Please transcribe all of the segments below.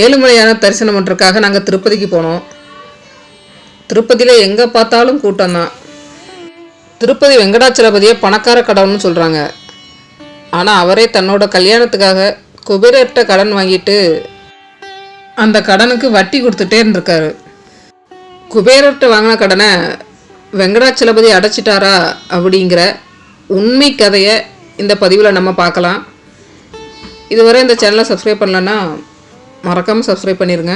ஏழுமலையான தரிசனம் பண்ணுறதுக்காக நாங்கள் திருப்பதிக்கு போனோம். திருப்பதியில் எங்கே பார்த்தாலும் கூட்டம் தான். திருப்பதி வெங்கடாச்சலபதியை பணக்கார கடவுள்னு சொல்கிறாங்க. ஆனால் அவரே தன்னோட கல்யாணத்துக்காக குபேரர்கிட்ட கடன் வாங்கிட்டு அந்த கடனுக்கு வட்டி கொடுத்துட்டே இருந்திருக்காரு. குபேரர்கிட்ட வாங்கின கடனை வெங்கடாச்சலபதி அடைச்சிட்டாரா அப்படிங்கிற உண்மை கதையை இந்த பதிவில் நம்ம பார்க்கலாம். இதுவரை இந்த சேனலை சப்ஸ்கிரைப் பண்ணலன்னா மறக்காமல் சப்ஸ்கிரைப் பண்ணிடுங்க.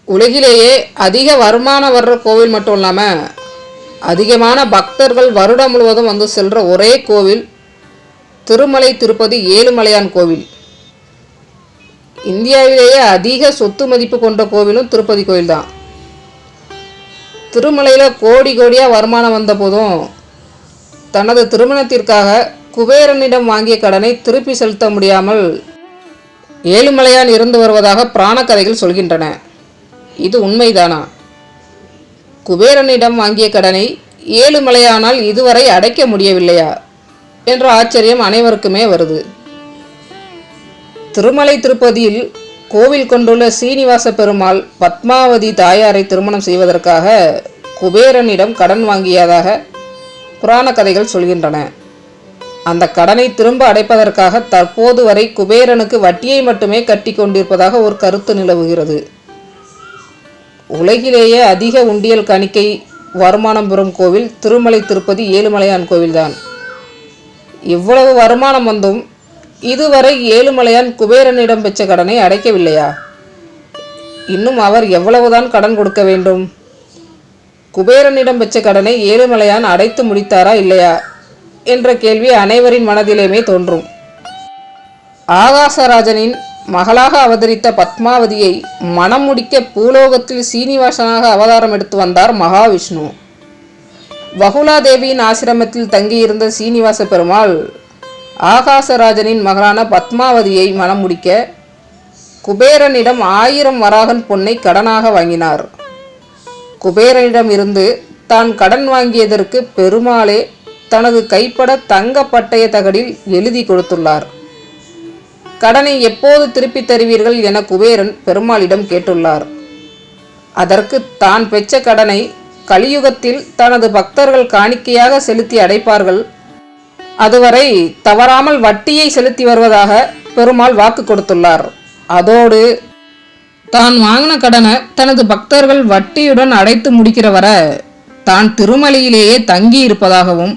உலகிலேயே அதிக வருமானம் வர்ற கோவில் மட்டும் இல்லாமல் அதிகமான பக்தர்கள் வருடம் முழுவதும் வந்து செல்கிற ஒரே கோவில் திருமலை திருப்பதி ஏழுமலையான் கோவில். இந்தியாவிலேயே அதிக சொத்து மதிப்பு கொண்ட கோவிலும் திருப்பதி கோவில் தான். திருமலையில் கோடி கோடியாக வருமானம் வந்த போதும் தனது திருமணத்திற்காக குபேரனிடம் வாங்கிய கடனை திருப்பி செலுத்த முடியாமல் ஏழுமலையான் இருந்து வருவதாக புராண கதைகள் சொல்கின்றன. இது உண்மைதானா? குபேரனிடம் வாங்கிய கடனை ஏழுமலையானால் இதுவரை அடைக்க முடியவில்லையா என்ற ஆச்சரியம் அனைவருக்குமே வருது. திருமலை திருப்பதியில் கோவில் கொண்டுள்ள சீனிவாச பெருமாள் பத்மாவதி தாயாரை திருமணம் செய்வதற்காக குபேரனிடம் கடன் வாங்கியதாக புராண கதைகள் சொல்கின்றன. அந்த கடனை திரும்ப அடைப்பதற்காக தற்போது வரை குபேரனுக்கு வட்டியை மட்டுமே கட்டி கொண்டிருப்பதாக ஒரு கருத்து நிலவுகிறது. உலகிலேயே அதிக உண்டியல் காணிக்கை வருமானம் பெறும் கோவில் திருமலை திருப்பதி ஏழுமலையான் கோவில்தான். இவ்வளவு வருமானம் வந்தும் இதுவரை ஏழுமலையான் குபேரனிடம் பெற்ற கடனை அடைக்கவில்லையா? இன்னும் அவர் எவ்வளவுதான் கடன் கொடுக்க வேண்டும்? குபேரனிடம் பெற்ற கடனை ஏழுமலையான் அடைத்து முடித்தாரா இல்லையா என்ற கேள்வி அனைவரின் மனதிலேயுமே தோன்றும். ஆகாசராஜனின் மகளாக அவதரித்த பத்மாவதியை மனம் முடிக்க பூலோகத்தில் சீனிவாசனாக அவதாரம் எடுத்து வந்தார் மகாவிஷ்ணு. வகுலாதேவியின் ஆசிரமத்தில் தங்கியிருந்த சீனிவாச பெருமாள் ஆகாசராஜனின் மகளான பத்மாவதியை மனம் முடிக்க குபேரனிடம் 1000 வராகன் பொன்னை கடனாக வாங்கினார். குபேரனிடம் இருந்து தான் கடன் வாங்கியதற்கு பெருமாளே தனது கைப்பட தங்க பட்டய தகடில் எழுதி கொடுத்துள்ளார். கடனை எப்போது திருப்பி தருவீர்கள் என குபேரன் பெருமாளிடம் கேட்டுள்ளார். அதற்கு தான் பெற்ற கடனை கலியுகத்தில் தனது பக்தர்கள் காணிக்கையாக செலுத்தி அடைப்பார்கள், அதுவரை தவறாமல் வட்டியை செலுத்தி வருவதாக பெருமாள் வாக்கு கொடுத்துள்ளார். அதோடு தான் வாங்கின கடனை தனது பக்தர்கள் வட்டியுடன் அடைத்து முடிக்கிற வர தான் திருமலையிலேயே தங்கி இருப்பதாகவும்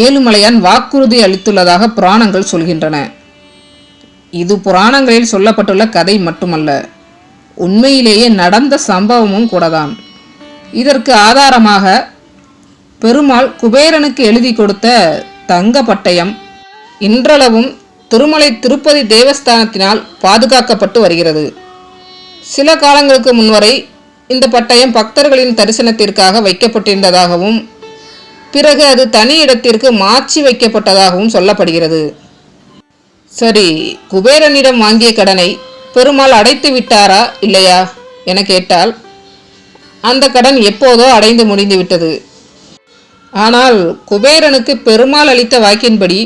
ஏழுமலையான் வாக்குறுதி அளித்துள்ளதாக புராணங்கள் சொல்கின்றன. இது புராணங்களில் சொல்லப்பட்டுள்ள கதை மட்டுமல்ல, உண்மையிலேயே நடந்த சம்பவமும் கூடதான். இதற்கு ஆதாரமாக பெருமாள் குபேரனுக்கு எழுதி கொடுத்த தங்க பட்டயம் இன்றளவும் திருமலை திருப்பதி தேவஸ்தானத்தினால் பாதுகாக்கப்பட்டு வருகிறது. சில காலங்களுக்கு முன்வரை இந்த பட்டயம் பக்தர்களின் தரிசனத்திற்காக வைக்கப்பட்டிருந்ததாகவும் பிறகு அது தனி இடத்திற்கு மாற்றி வைக்கப்பட்டதாகவும் சொல்லப்படுகிறது. சரி, குபேரனிடம் வாங்கிய கடனை பெருமாள் அடைத்து விட்டாரா இல்லையா என கேட்டால் அந்த கடன் எப்போதோ அடைந்து முடிந்து விட்டது. ஆனால் குபேரனுக்கு பெருமாள் அளித்த வாக்கின்படி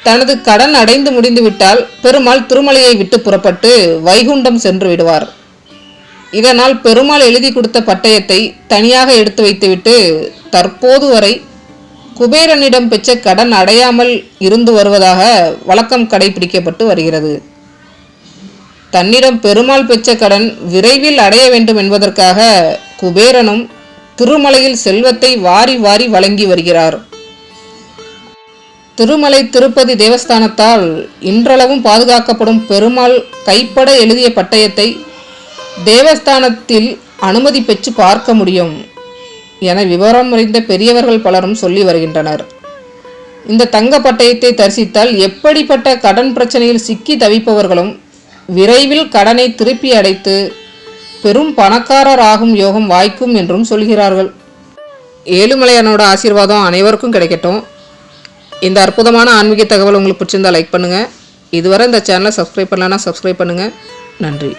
தனது கடன் அடைந்து முடிந்துவிட்டால் பெருமாள் திருமலையை விட்டு புறப்பட்டு வைகுண்டம் சென்று விடுவார். இதனால் பெருமாள் எழுதி கொடுத்த பட்டயத்தை தனியாக எடுத்து வைத்துவிட்டு தற்போது வரை குபேரனிடம் பெற்ற கடன் அடையாமல் இருந்து வருவதாக வழக்கம் கடைபிடிக்கப்பட்டு வருகிறது. தன்னிடம் பெருமாள் பெற்ற கடன் விரைவில் அடைய வேண்டும் என்பதற்காக குபேரனும் திருமலையில் செல்வத்தை வாரி வாரி வழங்கி வருகிறார். திருமலை திருப்பதி தேவஸ்தானத்தால் இன்றளவும் பாதுகாக்கப்படும் பெருமாள் கைப்பட எழுதிய பட்டயத்தை தேவஸ்தானத்தில் அனுமதி பெற்று பார்க்க முடியும் என விவரம் அறிந்த பெரியவர்கள் பலரும் சொல்லி வருகின்றனர். இந்த தங்க பட்டயத்தை தரிசித்தால் எப்படிப்பட்ட கடன் பிரச்சனையில் சிக்கி தவிப்பவர்களும் விரைவில் கடனை திருப்பி அடைத்து பெரும் பணக்காரர் ஆகும் யோகம் வாய்க்கும் என்றும் சொல்கிறார்கள். ஏழுமலையானோட ஆசீர்வாதம் அனைவருக்கும் கிடைக்கட்டும். இந்த அற்புதமான ஆன்மீக தகவல் உங்களுக்கு பிடிச்சிருந்தால் லைக் பண்ணுங்கள். இதுவரை இந்த சேனலை சப்ஸ்கிரைப் பண்ணலன்னா சப்ஸ்கிரைப் பண்ணுங்கள். நன்றி.